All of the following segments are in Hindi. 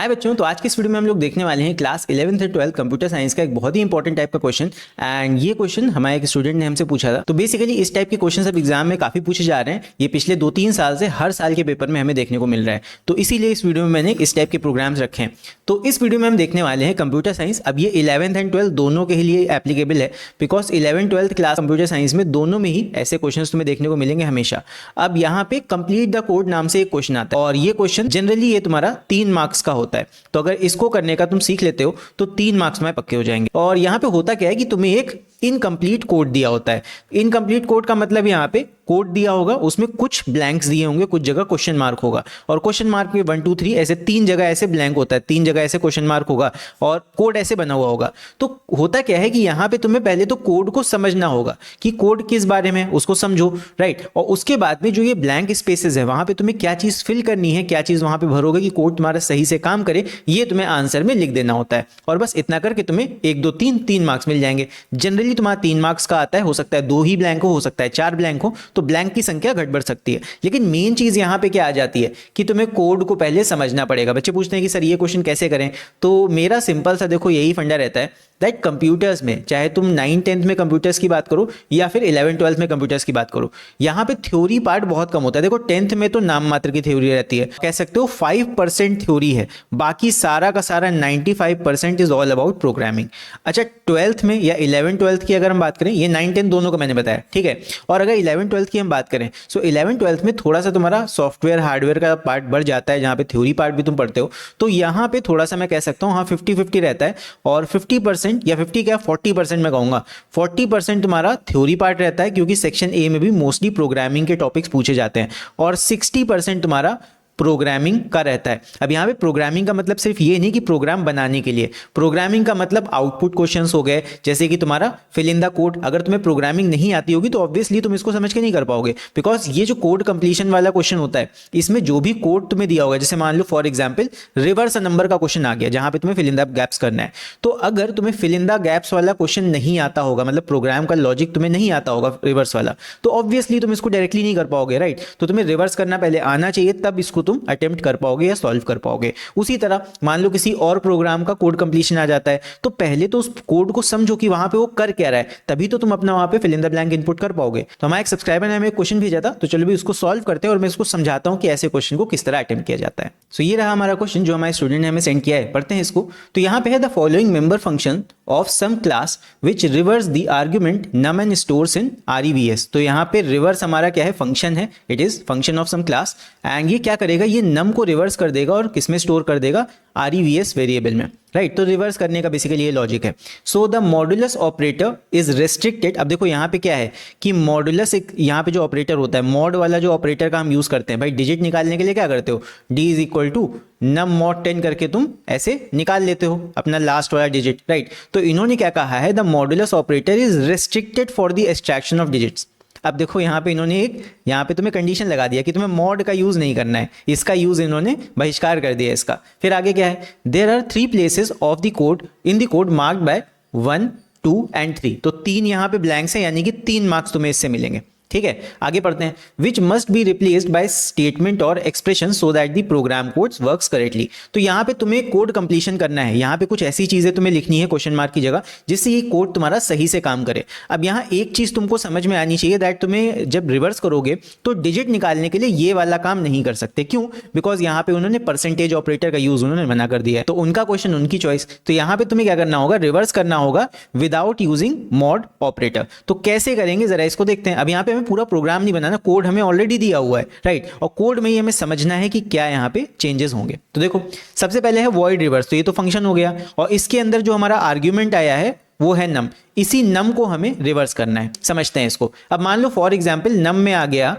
हाय बच्चों, तो आज की इस वीडियो में हम लोग देखने वाले हैं क्लास 11th से 12th कंप्यूटर साइंस का एक बहुत ही इंपॉर्टेंट टाइप का क्वेश्चन। एंड ये क्वेश्चन हमारे एक स्टूडेंट ने हमसे पूछा था। तो बेसिकली इस टाइप के क्वेश्चन अब एग्जाम में काफी पूछे जा रहे हैं। ये पिछले 2-3 साल से हर साल के पेपर में हमें देखने को मिल रहा है। तो इसीलिए इस वीडियो में मैंने इस टाइप के प्रोग्राम्स रखे हैं। तो इस वीडियो में हम देखने वाले हैं कंप्यूटर साइंस। अब ये 11th एंड 12th दोनों के लिए एप्लीकेबल है, because 11th-12th class computer science में दोनों में ही ऐसे क्वेश्चन तुम्हें देखने को मिलेंगे हमेशा। अब यहाँ पे कंप्लीट द कोड नाम से एक क्वेश्चन आता है और ये क्वेश्चन जनरली ये तुम्हारा 3 मार्क्स का होता है। तो अगर इसको करने का तुम सीख लेते हो तो 3 मार्क्स में पक्के हो जाएंगे। और यहाँ पे होता क्या है कि तुम्हें एक इनकम्प्लीट कोड दिया होता है। इनकम्प्लीट कोड का मतलब यहाँ पे कोड दिया होगा, उसमें कुछ ब्लैंक्स दिए होंगे, कुछ जगह क्वेश्चन मार्क होगा। और क्वेश्चन मार्क में 1 2 3 ऐसे 3 जगह ऐसे ब्लैंक होता है, 3 जगह ऐसे क्वेश्चन मार्क होगा और कोड ऐसे बना हुआ होगा। तो होता क्या है कि यहाँ पे तुम्हें पहले तो कोड को समझना होगा कि कोड किस बारे में, उसको समझो, राइट। और उसके बाद में जो ये ब्लैंक स्पेसेस है वहां पे तुम्हें क्या चीज फिल करनी है, क्या चीज वहां पे भरोगे कि कोड तुम्हारा सही से काम करे, ये तुम्हें आंसर में लिख देना होता है। और बस इतना करके तुम्हें 1 2 3 मार्क्स मिल जाएंगे। जनरली तुम्हारा 3 मार्क्स का आता है, हो सकता है 2 ही ब्लैंक हो सकता है 4 ब्लैंक हो, तो ब्लैंक की संख्या घट बढ़ सकती है। लेकिन मेन चीज यहां पे क्या आ जाती है कि तुम्हें कोड को पहले समझना पड़ेगा। बच्चे पूछते हैं कि सर ये क्वेश्चन कैसे करें, तो मेरा सिंपल सा देखो यही फंडा रहता है दैट कंप्यूटर्स में, चाहे तुम 9th-10th में कंप्यूटर्स की बात करो या फिर 11th-12th में कंप्यूटर्स की बात करो, यहाँ पे थ्योरी पार्ट बहुत कम होता है। देखो 10th में तो नाम मात्र की थ्योरी रहती है, कह सकते हो 5% थ्योरी है, बाकी सारा का सारा 95% इज ऑल अबाउट प्रोग्रामिंग। अच्छा 12th में या 11th-12th की अगर हम बात करें, ये 9th-10th दोनों का मैंने बताया, ठीक है। और अगर 11th-12th की हम बात करें, सो 11th-12th में थोड़ा सा तुम्हारा सॉफ्टवेयर हार्डवेयर का पार्ट बढ़ जाता है, जहाँ पे थ्योरी पार्ट भी तुम पढ़ते हो। तो यहाँ पे थोड़ा सा मैं कह सकता हूँ हाँ 50-50 रहता है। और 50% या 50 क्या 40% मैं कहूंगा, 40% तुम्हारा थ्योरी पार्ट रहता है, क्योंकि सेक्शन ए में भी मोस्टली प्रोग्रामिंग के टॉपिक्स पूछे जाते हैं। और 60% तुम्हारा प्रोग्रामिंग का रहता है। अब यहाँ पे प्रोग्रामिंग का मतलब सिर्फ ये नहीं कि प्रोग्राम बनाने के लिए, प्रोग्रामिंग का मतलब आउटपुट क्वेश्चंस हो गए, जैसे कि तुम्हारा फिल इन द कोड। अगर तुम्हें प्रोग्रामिंग नहीं आती होगी तो ऑब्वियसली तुम इसको समझ के नहीं कर पाओगे, बिकॉज ये जो कोड कंप्लीशन वाला क्वेश्चन होता है, इसमें जो भी कोड तुम्हें दिया होगा, जैसे मान लो फॉर एग्जाम्पल रिवर्स नंबर का क्वेश्चन आ गया जहां पे तुम्हें फिल इन द गैप्स करना है। तो अगर तुम्हें फिल इन द गैप्स वाला क्वेश्चन नहीं आता होगा, मतलब प्रोग्राम का लॉजिक तुम्हें नहीं आता होगा रिवर्स वाला, तो ऑब्वियसली तुम इसको डायरेक्टली नहीं कर पाओगे, राइट। तो तुम्हें रिवर्स करना पहले आना चाहिए, तब इसको तुम अटेम्प्ट कर पाओगे या सॉल्व कर पाओगे। उसी तरह मान लो किसी और प्रोग्राम का कोड कंप्लीशन आ जाता है, तो पहले तो उस कोड को समझो कि वहां पे वो कर क्या रहा है, तभी तो तुम अपना वहां पे fill in the blank input कर पाओगे। तो हमारे एक सब्सक्राइबर ने हमें एक क्वेश्चन भेजा था, तो चलो भी उसको सॉल्व करते हैं और मैं इसको समझाता हूं कि ऐसे क्वेश्चन को किस तरह अटेम्प्ट किया जाता है। सो ये रहा हमारा क्वेश्चन जो हमारे स्टूडेंट ने हमें सेंड किया है, पढ़ते हैं इसको। तो यहाँ पे है the following member function of some class which reverse the argument num and stores in REVS। तो यहाँ पे रिवर्स हमारा क्या है, फंक्शन है, it is function of some class. And ये क्या करेगा, ये नम को रिवर्स कर देगा और किसमें स्टोर कर देगा, REVS वेरिएबल में, राइट। तो रिवर्स करने का बेसिकली ये लॉजिक है। So the modulus operator is restricted. अब देखो यहाँ पे क्या है कि मॉडुलस, एक यहाँ पे जो ऑपरेटर होता है, मॉड वाला जो ऑपरेटर का हम यूज करते हैं, भाई डिजिट निकालने के लिए क्या करते हो, D is equal to num mod 10 करके तुम ऐसे निकाल लेते हो अपना लास्ट वाला डिजिट, राइट। तो इन्होंने क्या कहा है, the modulus operator is restricted for the extraction of digits. अब देखो यहाँ पे इन्होंने एक यहाँ पे तुम्हें कंडीशन लगा दिया कि तुम्हें मॉड का यूज नहीं करना है, इसका यूज इन्होंने बहिष्कार कर दिया इसका। फिर आगे क्या है, there are 3 places of the code in the code marked by 1 2 and 3। तो 3 यहाँ पे ब्लैंक्स है, यानी कि 3 मार्क्स तुम्हें इससे मिलेंगे, ठीक है। आगे पढ़ते हैं, which must be replaced by statement और expression so that the program codes works correctly. तो यहाँ पे तुम्हें कोड कंप्लीशन करना है, यहाँ पे कुछ ऐसी चीजें तुम्हें लिखनी है क्वेश्चन मार्क की जगह, जिससे ये कोड तुम्हारा सही से काम करे। अब यहाँ एक चीज तुमको समझ में आनी चाहिए दैट तुम्हें जब रिवर्स करोगे तो डिजिट निकालने के लिए ये वाला काम नहीं कर सकते। क्यों? बिकॉज यहाँ पे उन्होंने परसेंटेज ऑपरेटर का यूज उन्होंने मना कर दिया है, तो उनका क्वेश्चन उनकी चॉइस। तो यहाँ पे तुम्हें क्या करना होगा, रिवर्स करना होगा विदाउट यूजिंग मॉड ऑपरेटर। तो कैसे करेंगे जरा इसको देखते हैं। अब यहाँ पे हमें पूरा प्रोग्राम नहीं बनाना, कोड हमें ऑलरेडी दिया हुआ है, राइट। और कोड में ही हमें समझना है कि क्या यहाँ पे चेंजेस होंगे। तो देखो सबसे पहले है वॉइड रिवर्स, तो ये तो फंक्शन हो गया, और इसके अंदर जो हमारा आर्ग्यूमेंट आया है वो है नम। इसी नम को हमें रिवर्स करना है, समझते हैं इसको। अब मान लो फॉर एग्जाम्पल नम में आ गया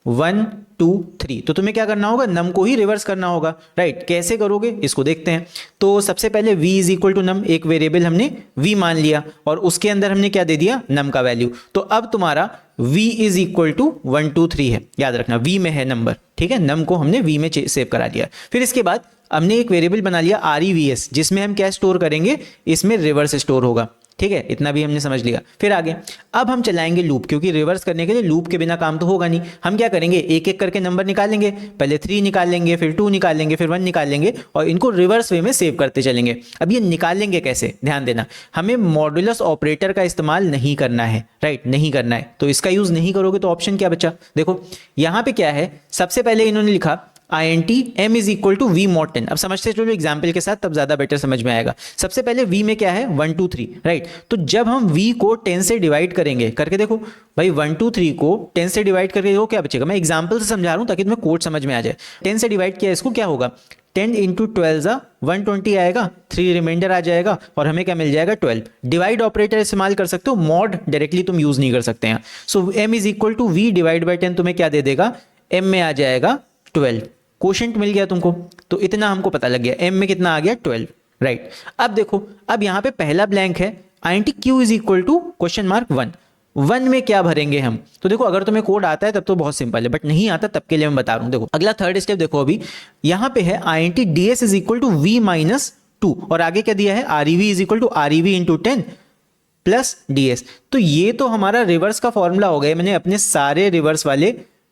1 2 3, तो तुम्हें क्या करना होगा, नम को ही रिवर्स करना होगा, राइट। कैसे करोगे इसको देखते हैं। तो सबसे पहले v इज इक्वल टू नम, एक वेरिएबल हमने v मान लिया और उसके अंदर हमने क्या दे दिया, नम का वैल्यू। तो अब तुम्हारा v इज इक्वल टू 1 2 3 है, याद रखना v में है नंबर, ठीक है। नम को हमने v में सेव करा दिया। फिर इसके बाद हमने एक वेरिएबल बना लिया REVS, जिसमें हम क्या स्टोर करेंगे, इसमें रिवर्स स्टोर होगा। ठीक है, इतना भी हमने समझ लिया। फिर आगे अब हम चलाएंगे लूप, क्योंकि रिवर्स करने के लिए लूप के बिना काम तो होगा नहीं। हम क्या करेंगे, एक एक करके नंबर निकालेंगे, पहले 3 निकालेंगे, फिर 2 निकालेंगे, फिर 1 निकालेंगे और इनको रिवर्स वे में सेव करते चलेंगे। अब ये निकालेंगे कैसे, ध्यान देना, हमें मॉड्यूलस ऑपरेटर का इस्तेमाल नहीं करना है, राइट, नहीं करना है। तो इसका यूज नहीं करोगे तो ऑप्शन क्या बचा, देखो यहाँ पे क्या है, सबसे पहले इन्होंने लिखा INT m is equal to v mod 10। अब समझते चलो एग्जाम्पल के साथ, तब ज्यादा बेटर समझ में आएगा। सबसे पहले v में क्या है 1 2 3, राइट। तो जब हम v को 10 से डिवाइड करेंगे, करके देखो भाई 1 2 3 को 10 से डिवाइड करके वो क्या बचेगा, मैं एग्जाम्पल से समझा रहा हूं ताकि तुम्हें कोड समझ में आ जाए। 10 से डिवाइड किया इसको, क्या होगा 10 इंटू 12 120 आएगा, 3 रिमाइंडर आ जाएगा और हमें क्या मिल जाएगा 12। डिवाइड ऑपरेटर इस्तेमाल कर सकते हो, मॉड डायरेक्टली तुम यूज नहीं कर सकते हैं। So m is equal to v divide by 10 तुम्हें क्या दे देगा, m में आ जाएगा 12, कोशेंट मिल गया तुमको। तो इतना हमको पता लग गया, m में कितना आ गया 12, राइट। अब देखो, अब यहाँ पे पहला ब्लैंक है, INT q is equal to question mark 1। 1 में क्या भरेंगे हम, तो देखो अगर तुम्हें कोड आता है तब तो बहुत सिंपल है, बट नहीं आता तब के लिए मैं बता रहा हूँ। देखो अगला थर्ड स्टेप देखो, अभी यहाँ पे है INT ds is equal to v minus 2 और आगे क्या दिया है REV is equal to REV into 10 plus ds। तो ये तो हमारा रिवर्स का फॉर्मूला हो गया, मैंने अपने सारे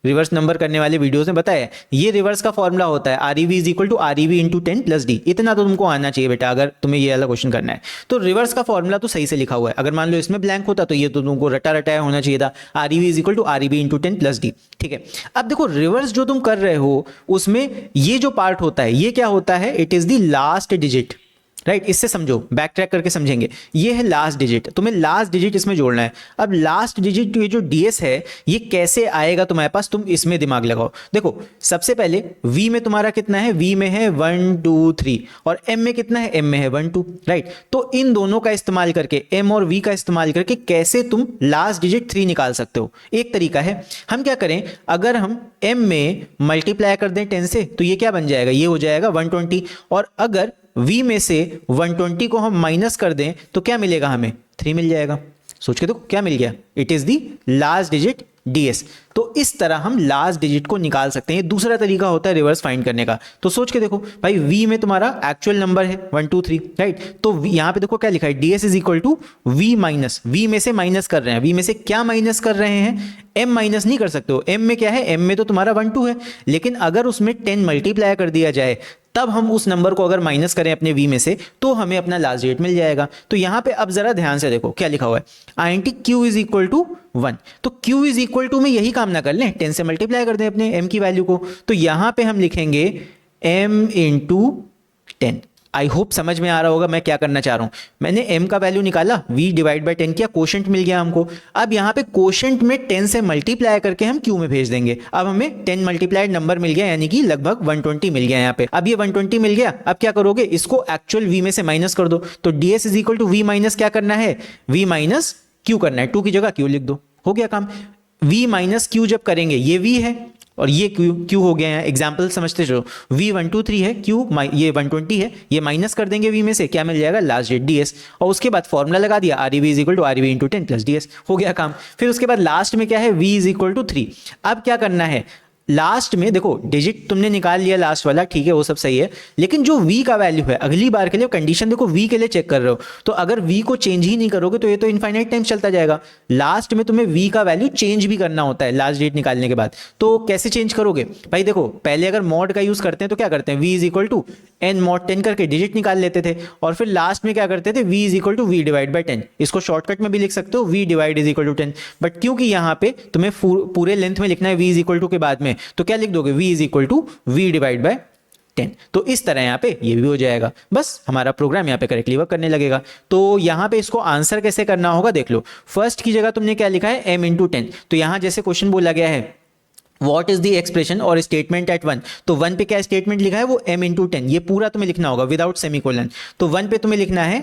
रिवर्स नंबर करने वाले वीडियोस में बताया है, ये रिवर्स का फॉर्मूला होता है REV is equal to REV into 10 plus d. इतना तो तुमको आना चाहिए बेटा, अगर तुम्हें ये वाला क्वेश्चन करना है। तो रिवर्स का फॉर्मूला तो सही से लिखा हुआ है, अगर मान लो इसमें ब्लैंक होता तो ये तो तुमको रटा रटाया होना चाहिए था, REV is equal to REV into 10 plus d, ठीक है। अब देखो रिवर्स जो तुम कर रहे हो उसमें ये जो पार्ट होता है ये क्या होता है, it is the last digit, right. इससे समझो, बैक ट्रैक करके समझेंगे। ये है लास्ट डिजिट, तुम्हें लास्ट डिजिट इसमें जोड़ना है। अब लास्ट डिजिट ये जो ds है ये कैसे आएगा तुम्हारे पास, तुम इसमें दिमाग लगाओ। देखो सबसे पहले v में तुम्हारा कितना है, v में है 1 2 3 और m में कितना है, m में है 1 2, राइट। तो इन दोनों का इस्तेमाल करके, m और v का इस्तेमाल करके कैसे तुम लास्ट डिजिट 3 निकाल सकते हो। एक तरीका है, हम क्या करें, अगर हम m में मल्टीप्लाई कर दें 10 से तो ये क्या बन जाएगा, ये हो जाएगा 120। और अगर v में से 120 को हम माइनस कर दें तो क्या मिलेगा, हमें 3 मिल जाएगा। सोच के देखो क्या मिल गया, it is the last digit ds। तो इस तरह हम लास्ट डिजिट को निकाल सकते हैं। दूसरा तरीका होता है रिवर्स फाइंड करने का। तो सोच के देखो भाई, v में तुम्हारा एक्चुअल नंबर है 1 2 3, राइट। तो यहाँ पे देखो क्या लिखा है, ds is equal to v minus, v में से माइनस कर रहे हैं, v में से क्या माइनस कर रहे हैं, m माइनस नहीं कर सकते हो। m में क्या है, m में तो तुम्हारा 1 2 है, लेकिन अगर उसमें 10 मल्टीप्लाई कर दिया जाए तब हम उस नंबर को अगर माइनस करें अपने v में से तो हमें अपना लास्ट डिजिट मिल जाएगा। तो यहाँ पे अब जरा ध्यान से देखो क्या लिखा हुआ है, INT q is equal to 1। तो q इज इक्वल टू में यही काम ना कर लें, 10 से मल्टीप्लाई कर दें अपने m की वैल्यू को। तो यहाँ पे हम लिखेंगे m इंटू 10। आई होप समझ में आ रहा होगा मैं क्या करना चाह रहा हूं। मैंने m का वैल्यू निकाला, v डिवाइड बाय 10 किया, कोशेंट मिल गया हमको। अब यहाँ पे कोशेंट में 10 से मल्टीप्लाई करके हम q में भेज देंगे। अब हमें 10 मल्टीप्लाइड नंबर मिल गया, यानी कि लगभग 120 मिल गया यहाँ पे। अब ये 120 मिल गया, अब क्या करोगे, इसको एक्चुअल v में से माइनस कर दो। तो ds is equal to v minus क्या करना है, v माइनस q करना है। 2 की जगह q लिख दो, हो गया काम। v माइनस q जब करेंगे, ये v है और ये q हो गया है। एग्जाम्पल समझते चलो, v 1 2 3 है, q ये 120 है, ये माइनस कर देंगे v में से, क्या मिल जाएगा, लास्ट डिजिट ds। और उसके बाद फॉर्मूला लगा दिया, REV is equal to REV into 10 plus ds, हो गया काम। फिर उसके बाद लास्ट में क्या है, v इज इक्वल टू 3। अब क्या करना है, लास्ट में देखो डिजिट तुमने निकाल लिया लास्ट वाला, ठीक है वो सब सही है, लेकिन जो v का वैल्यू है अगली बार के लिए कंडीशन देखो v के लिए चेक कर रहे हो, तो अगर v को चेंज ही नहीं करोगे तो ये तो इनफाइनाइट टाइम चलता जाएगा। लास्ट में तुम्हें v का वैल्यू चेंज भी करना होता है लास्ट डिजिट निकालने के बाद। तो कैसे चेंज करोगे भाई, देखो पहले अगर मॉड का यूज करते हैं तो क्या करते हैं, v is equal to n mod 10 करके डिजिट निकाल लेते थे, और फिर लास्ट में क्या करते थे, v is equal to v divide by 10। इसको शॉर्टकट में भी लिख सकते हो, v divide is equal to 10, but क्योंकि यहाँ पे तुम्हें पूरे लेंथ में लिखना है v इज इक्वल टू के बाद में, तो क्या लिख दोगे, v is equal to v divide by 10। तो इस तरह यहाँ पे ये भी हो जाएगा, बस हमारा प्रोग्राम यहाँ पे करेक्टली वर्क करने लगेगा। तो यहाँ पे इसको आंसर कैसे करना होगा देख लो। फर्स्ट की जगह तुमने क्या लिखा है, m इंटू 10। तो यहाँ जैसे क्वेश्चन बोला गया है व्हाट इज द एक्सप्रेशन और स्टेटमेंट एट 1, तो 1 पे क्या स्टेटमेंट लिखा है, वो m इंटू 10, ये पूरा तुम्हें लिखना होगा विदाउट सेमीकोलन। तो 1 पे तुम्हें लिखना है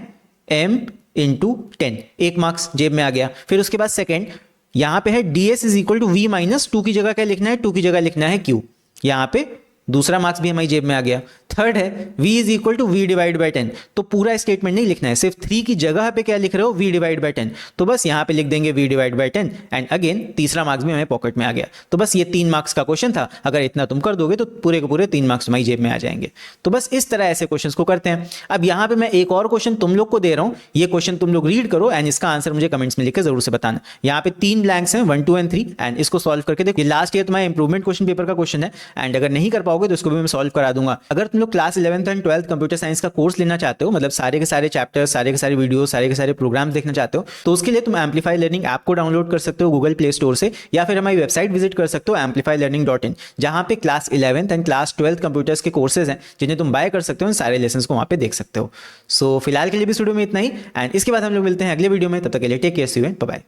m इंटू 10, 1 मार्क्स जेब में आ गया। फिर उसके बाद सेकेंड यहाँ पे है ds is equal to v minus 2 की जगह क्या लिखना है, 2 की जगह लिखना है q, यहाँ पे दूसरा मार्क्स भी हमारी जेब में आ गया। थर्ड है v is equal to v divide by 10। तो पूरा स्टेटमेंट नहीं लिखना है, सिर्फ 3 की जगह पे क्या लिख रहे हो, v डिवाइड बाई 10। तो बस यहाँ पे लिख देंगे v divide by 10 and again तीसरा मार्क्स भी हमें पॉकेट में आ गया। तो बस ये 3 मार्क्स का क्वेश्चन था, अगर इतना तुम कर दोगे तो पूरे के पूरे 3 मार्क्स तुम्हारी जेब में आ जाएंगे। तो बस इस तरह ऐसे क्वेश्चन को करते हैं। अब यहाँ पे मैं एक और क्वेश्चन तुम लोग को दे रहा हूँ, ये क्वेश्चन तुम लोग रीड करो एंड इसका आंसर मुझे कमेंट्स में लिख के जरूर से बताना। यहाँ पे 3 ब्लैंक्स हैं 1 2 एंड 3 एंड इसको सॉल्व करके देखो। ये लास्ट ईयर तुम्हारा इंप्रूवमेंट क्वेश्चन पेपर का क्वेश्चन है एंड अगर नहीं कर पाओगे तो इसको भी मैं सॉल्व करा दूंगा। अगर तुम लोग class 11th and 12th computer science का कोर्स लेना चाहते हो, मतलब सारे के सारे चैप्टर्स, सारे के सारे वीडियो, सारे के सारे प्रोग्राम्स देखना चाहते हो, तो उसके लिए तुम एम्पलीफाई लर्निंग ऐप को डाउनलोड कर सकते हो गूगल प्ले स्टोर से, या फिर हमारी वेबसाइट विजिट कर सकते हो amplifylearning.in, जहां पे class 11th and class 12th computers के कोर्सेज हैं जिन्हें तुम बाय कर सकते हो, सारे लेसन को वहां पे देख सकते हो। सो फिलहाल के लिए भी वीडियो में इतना ही एंड इसके बाद हम लोग मिलते हैं अगले वीडियो में। तब तक के लिए take care, see you, bye bye.